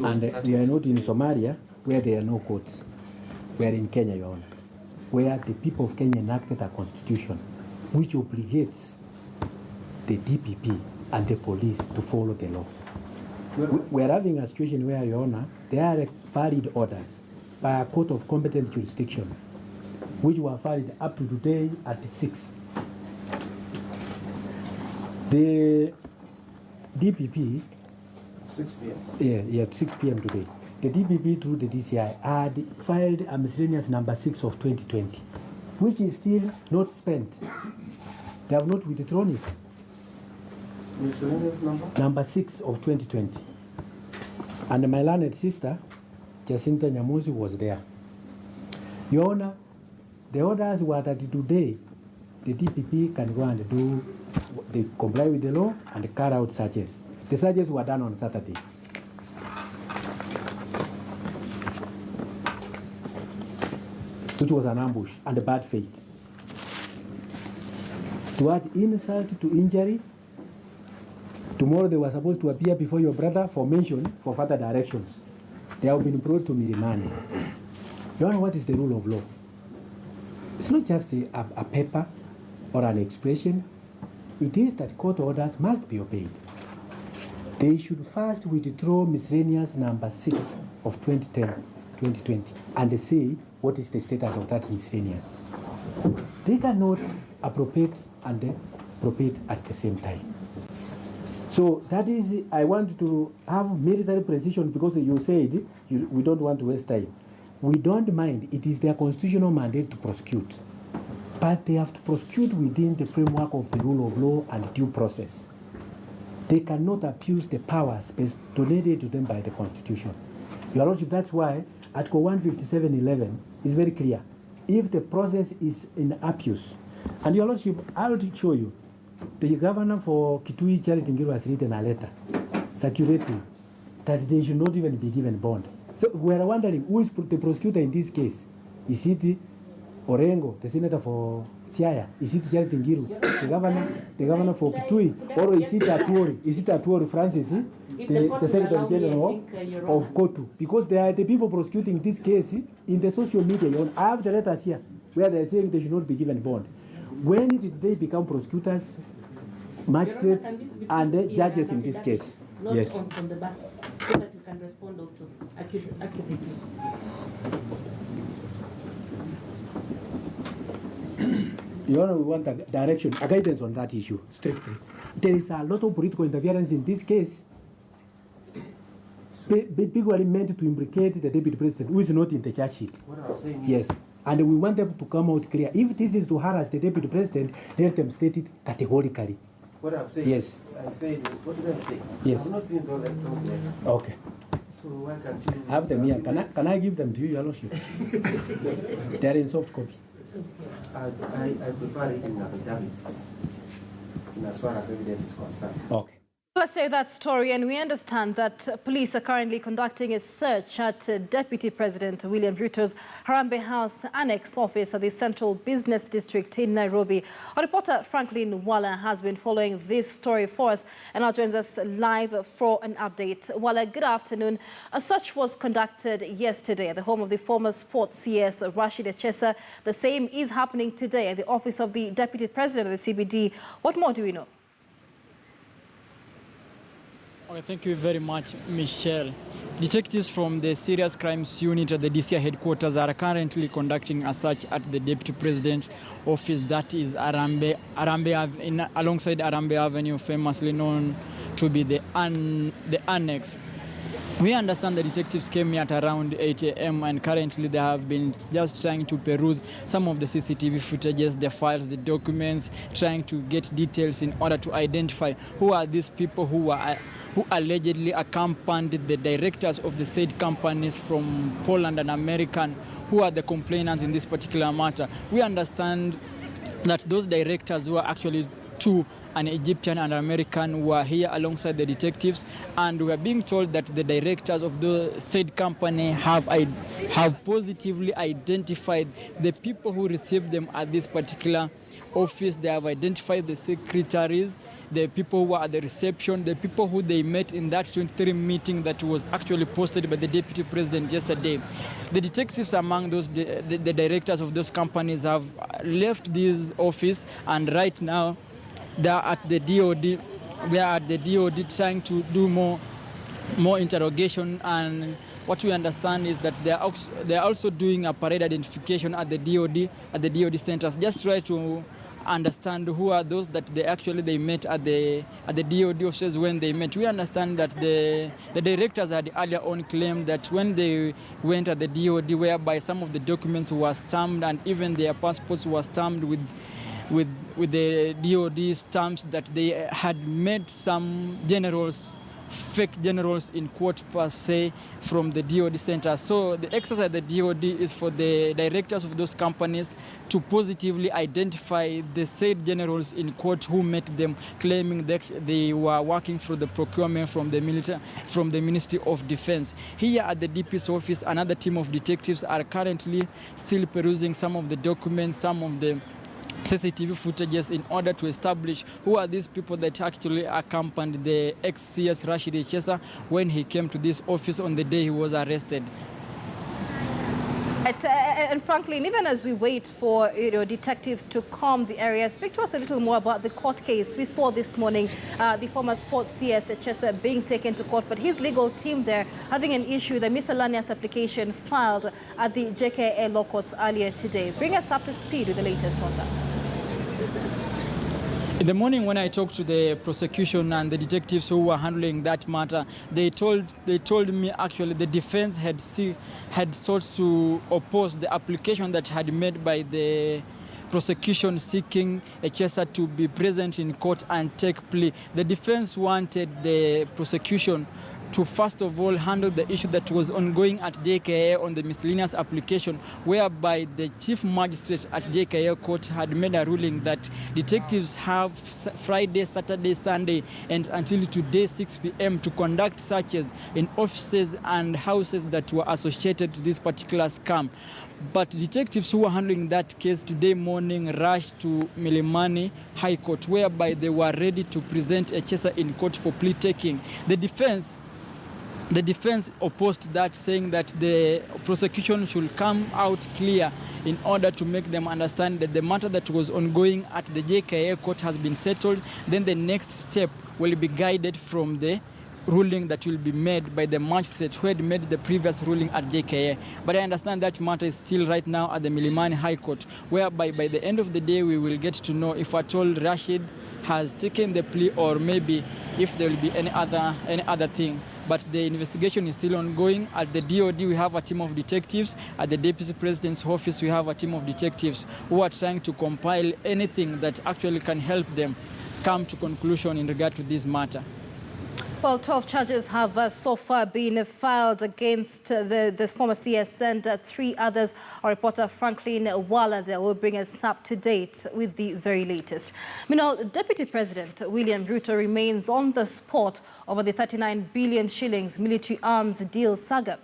And we are not in Somalia, where there are no courts. We are in Kenya, Your Honor, where the people of Kenya enacted a constitution which obligates the DPP and the police to follow the law. We are having a situation where, Your Honor, there are valid orders by a court of competent jurisdiction, which were valid up to today at 6. The DPP, 6 p.m. Yeah, 6 p.m. today. The DPP through the DCI had filed a miscellaneous number 6 of 2020, which is still not spent. They have not withdrawn it. Miscellaneous number? Number 6 of 2020. And my learned sister, Jacinta Nyamusi, was there. Your Honor, the orders were that today the DPP can go and they comply with the law and carry out searches. The searches were done on Saturday. Which was an ambush and a bad faith. To add insult to injury, tomorrow they were supposed to appear before your brother for mention for further directions. They have been brought to Mirimani. You know what is the rule of law? It's not just a paper or an expression. It is that court orders must be obeyed. They should first withdraw miscellaneous number 6 of 2020 and say what is the status of that miscellaneous. They cannot appropriate and appropriate at the same time. So that is, I want to have military precision because you said we don't want to waste time. We don't mind. It is their constitutional mandate to prosecute. But they have to prosecute within the framework of the rule of law and due process. They cannot abuse the powers donated to them by the Constitution. Your Lordship, that's why Article 157.11 is very clear. If the process is in abuse, and Your Lordship, I will show you, the governor for Kitui, Charity Ngiru, has written a letter circulating that they should not even be given bond. So we are wondering, who is the prosecutor in this case? Is it Orengo, the senator for Siaya? Is it Charity Ngiru, the governor for Kitui? Or is it Atuori? Is it Atuori Francis, the Secretary General of Kotu? Because they are the people prosecuting this case in the social media. I have the letters here where they are saying they should not be given bond. When did they become prosecutors, magistrates, and judges in this case? Not yes. From the back, so that you can respond also accurately. Your Honor, we want a direction, a guidance on that issue, strictly. There is a lot of political interference in this case, particularly meant to implicate the deputy president, who is not in the charge sheet. What I was saying yes. And we want them to come out clear. If this is to harass the deputy president, let them state it categorically. What I'm saying? Yes. I said, what did I say? Yes. I'm not seeing those letters. Okay. So why can't you I have them here. Can I give them to you, Your Lordship? They are in soft copy. I prefer reading affidavits in as far as evidence is concerned. Okay. Let's say that story, and we understand that police are currently conducting a search at Deputy President William Ruto's Harambee House Annex office at the Central Business District in Nairobi. Our reporter Franklin Wala has been following this story for us and now joins us live for an update. Wala, good afternoon. A search was conducted yesterday at the home of the former sports CS Rashid Echesa. The same is happening today at the office of the Deputy President of the CBD. What more do we know? Okay, thank you very much, Michelle. Detectives from the Serious Crimes Unit at the DCI headquarters are currently conducting a search at the Deputy President's office, that is alongside Harambee Avenue, famously known to be the Annex. We understand the detectives came here at around 8 a.m. and currently they have been just trying to peruse some of the CCTV footages, the files, the documents, trying to get details in order to identify who are these people who allegedly accompanied the directors of the said companies from Poland and American, who are the complainants in this particular matter. We understand that those directors were actually two, an Egyptian and American, were here alongside the detectives, and we are being told that the directors of the said company have positively identified the people who received them at this particular office. They have identified the secretaries, the people who are at the reception, the people who they met in that 23 meeting that was actually posted by the Deputy President yesterday. The detectives among those, the directors of those companies have left this office, and right now they are at the DOD. They are at the DOD trying to do more interrogation, and what we understand is that they are also doing a parade identification at the DOD centers. Just try to understand who are those that they met at the DOD offices when they met. We understand that the directors had earlier on claimed that when they went at the DOD, whereby some of the documents were stamped and even their passports were stamped with the DOD stamps, that they had met some generals, fake generals in quote per se, from the DOD center. So the exercise at the DOD is for the directors of those companies to positively identify the said generals in quote who met them, claiming that they were working for the procurement from the Ministry of Defense. Here at the DP's office, another team of detectives are currently still perusing some of the documents, some of the CCTV footages, in order to establish who are these people that actually accompanied the ex-CS Rashid Echesa when he came to this office on the day he was arrested. And Franklin, even as we wait for detectives to calm the area, speak to us a little more about the court case. We saw this morning the former sports CS Echesa being taken to court, but his legal team there having an issue, the miscellaneous application filed at the JKA law courts earlier today. Bring us up to speed with the latest on that. In the morning, when I talked to the prosecution and the detectives who were handling that matter, they told me actually the defense had sought to oppose the application that had made by the prosecution seeking Echesa to be present in court and take plea. The defense wanted the prosecution to first of all handle the issue that was ongoing at JKA on the miscellaneous application, whereby the chief magistrate at JKA court had made a ruling that detectives have Friday, Saturday, Sunday, and until today 6 p.m. to conduct searches in offices and houses that were associated to this particular scam. But detectives who were handling that case today morning rushed to Milimani High Court, whereby they were ready to present Echesa in court for plea taking. The defense opposed that, saying that the prosecution should come out clear in order to make them understand that the matter that was ongoing at the JKA court has been settled. Then the next step will be guided from the ruling that will be made by the magistrate who had made the previous ruling at JKA. But I understand that matter is still right now at the Milimani High Court, whereby by the end of the day we will get to know if at all Rashid has taken the plea, or maybe if there will be any other thing. But the investigation is still ongoing. At the DOD, we have a team of detectives. At the Deputy President's office, we have a team of detectives who are trying to compile anything that actually can help them come to conclusion in regard to this matter. Well, 12 charges have so far been filed against the former CS and 3 others. Our reporter Franklin Wala there will bring us up to date with the very latest. Meanwhile, Deputy President William Ruto remains on the spot over the 39 billion shillings military arms deal saga.